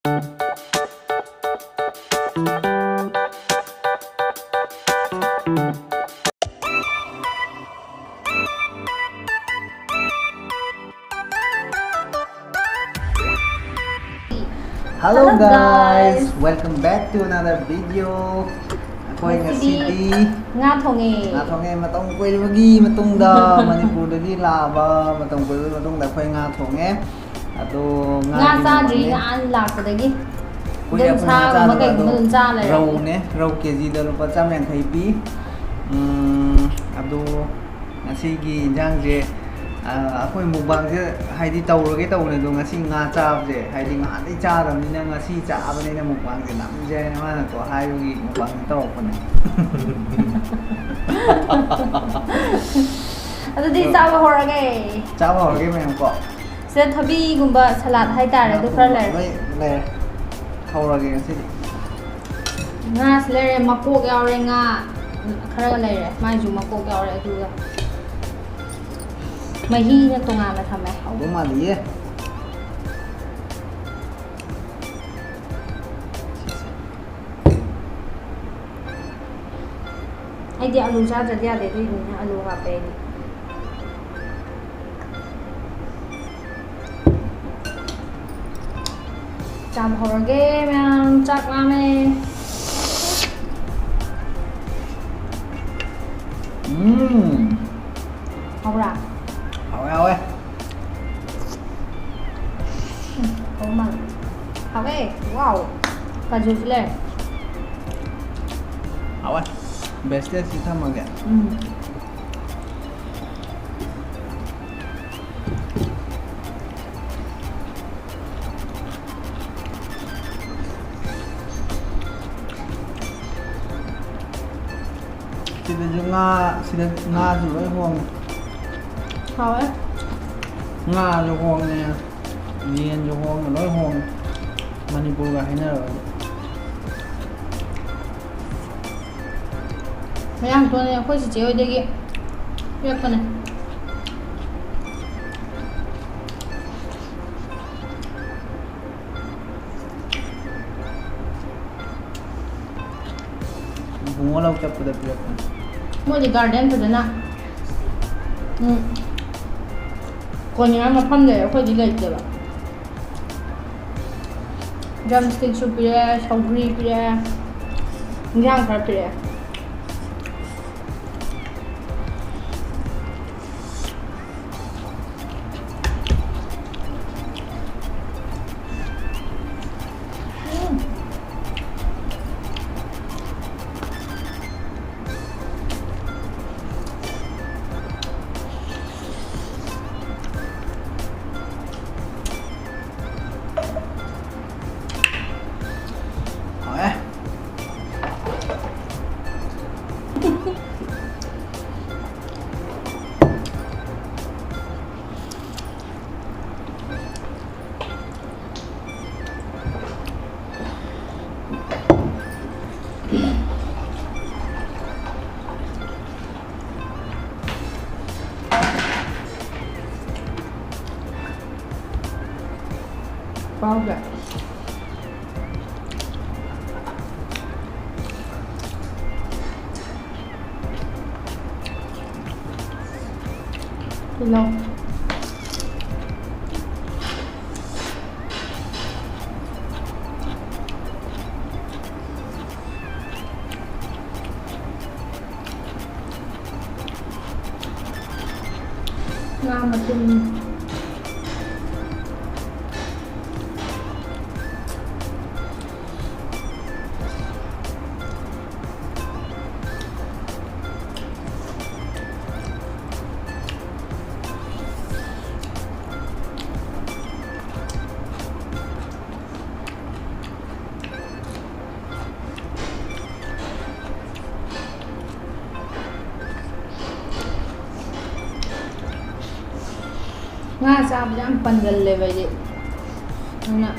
Hello guys! Welcome back to another video. Ako ay ngasidi nga thonge matong koy wagi matungda Manipurdagi laba matong koy matungda koy nga thonge ado nga sadri nga an lakpadagi kuya sa magai mun cha lai rau ne rau kg da lupa 180 pi ado ngasigi injang je akhoi mukbang je haidi tawrage tawne do ngasi nga chab je haidi nga dai charam ni na ngasi chabane na mukbang je nam je na ma to hayugi mukbang taw pone adudi chaba horage mem ko se thabi gumba salad hai tare do khar le horage ngasi nga slere makok yaure nga khara leire mai ju makok yaure aduga mahi na tongana thame abo mali ai di alu cha cha dia de dui ni alu ha pe ni cham horage man chak lame hora ôi không mà học ấy wow và dù lên ôi best sih sama gak sida nga ju loi hong học ấy nga ju hong ne yen ju hong loi hong Manipur ga haina ro mayang to ne khoi si cheu de gi ye pa ne bunga lau chap da pia mo di garden pa na kon ya ma pham de khoi di lai de ba drumstick su pire saugri pire ngang par pire bao vậy lâu ngon mà chung nga sabi ang pangal level di na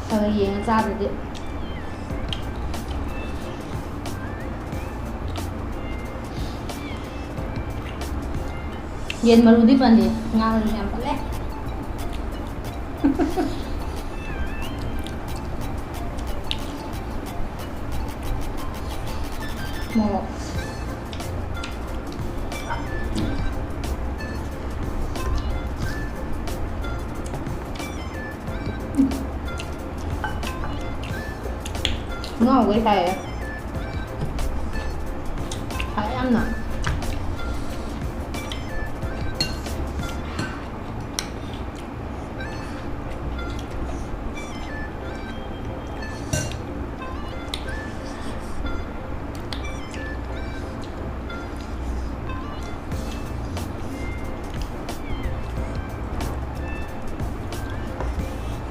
kaya sabi di ꯌꯦꯟ ꯃꯔꯨꯗꯤ ꯄꯟꯗꯦ ꯉꯥ ꯃꯔꯨꯁꯦ ꯌꯥꯝ ꯄꯜꯂꯦ ꯃꯣꯔꯣꯛ ngồi cái thề phải ăn nè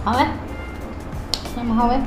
hao ấy nhưng mà hao ấy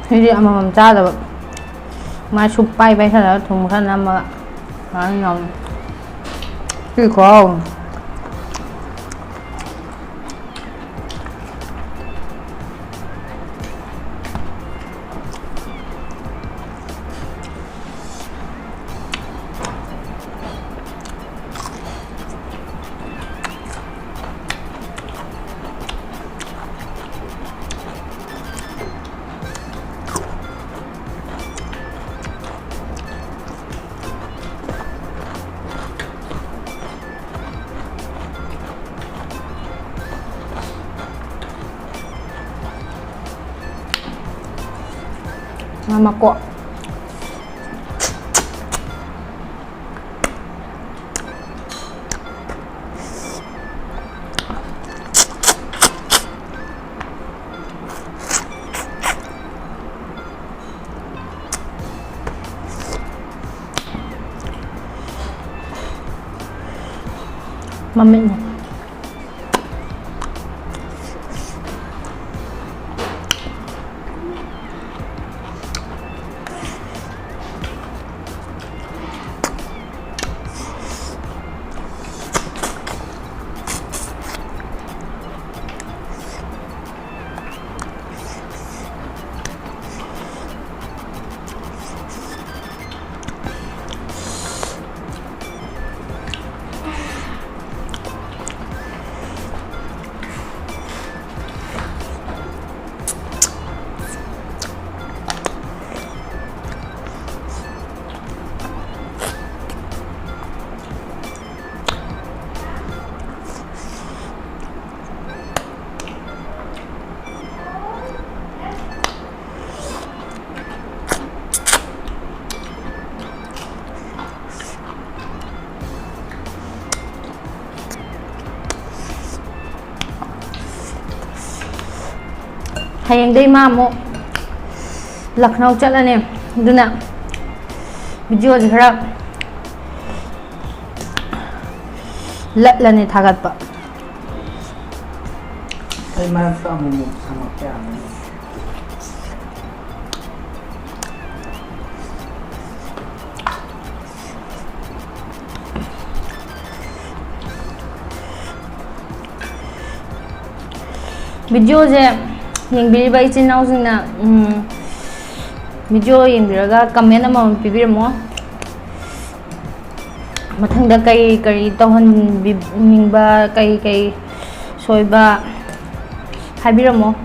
thì mà cha rồi mai sụp bay bay thật là thùng khăn năm mà nó cái khó mà cọ mà mình hayang-day mamo Lucknow chalane duna video khara latlane thagat pa ay marang sa mo sama kaya video je yengbiriba ichinau singna video yengbiraga comment ama pibirmo mathangda kai kari tohan ningba kai soiba habiramo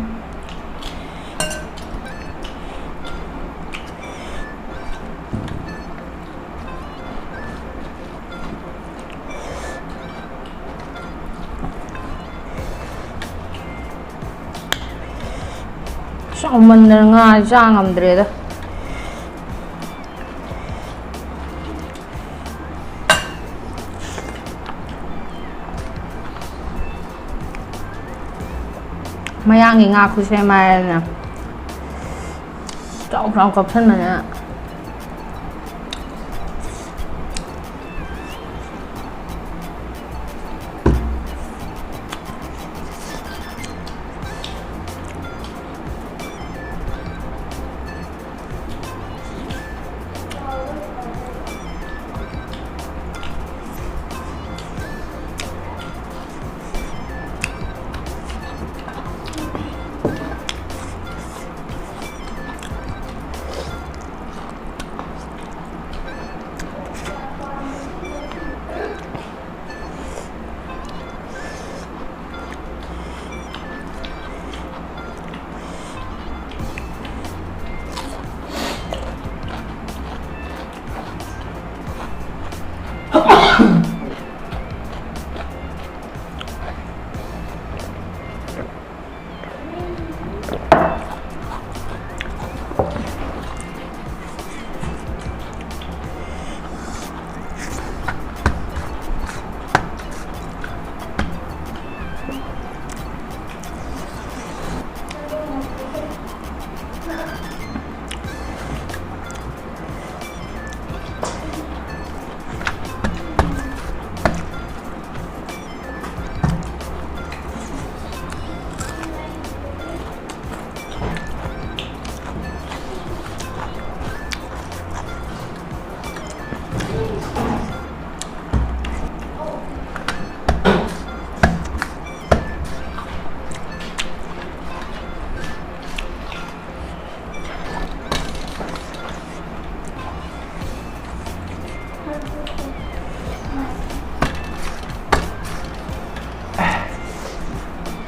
ꯆꯥꯎꯃꯟꯗꯅ ꯉꯥꯁꯦ ꯆꯥ ꯉꯝꯗ꯭ꯔꯦꯗ. ꯃꯌꯥꯡꯒꯤ ꯉꯥ ꯈꯨꯠꯁꯦꯝ ꯍꯥꯏꯔꯦꯅ ꯆꯥꯎ ꯆꯥꯎ ꯀꯞꯁꯟꯕꯅꯦ.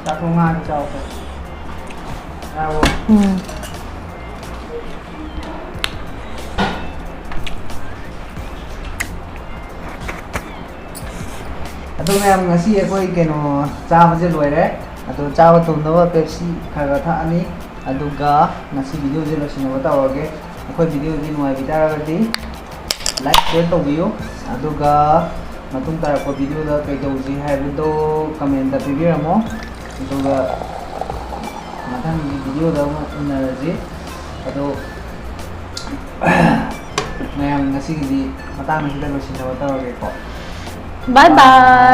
Chắc không ăn cho phải. Ra vô. Tôi em ngasi tôi cái nó cha bây giờ rồi đấy. Tôi cha vào tôm nó Pepsi khai ra thà ní. Aduga ngasi video giờ là xin nó tao cái. Tôi video gì ngoài video ra đi. Like share tàu view. Aduga mà tung ta có video đó cái đầu gì hay video comment tập video ra mó. Aduga mà thằng video đó là gì? Ado ngày ngasi gì mà ta mình sẽ được xin nó tao cái có. Bye bye.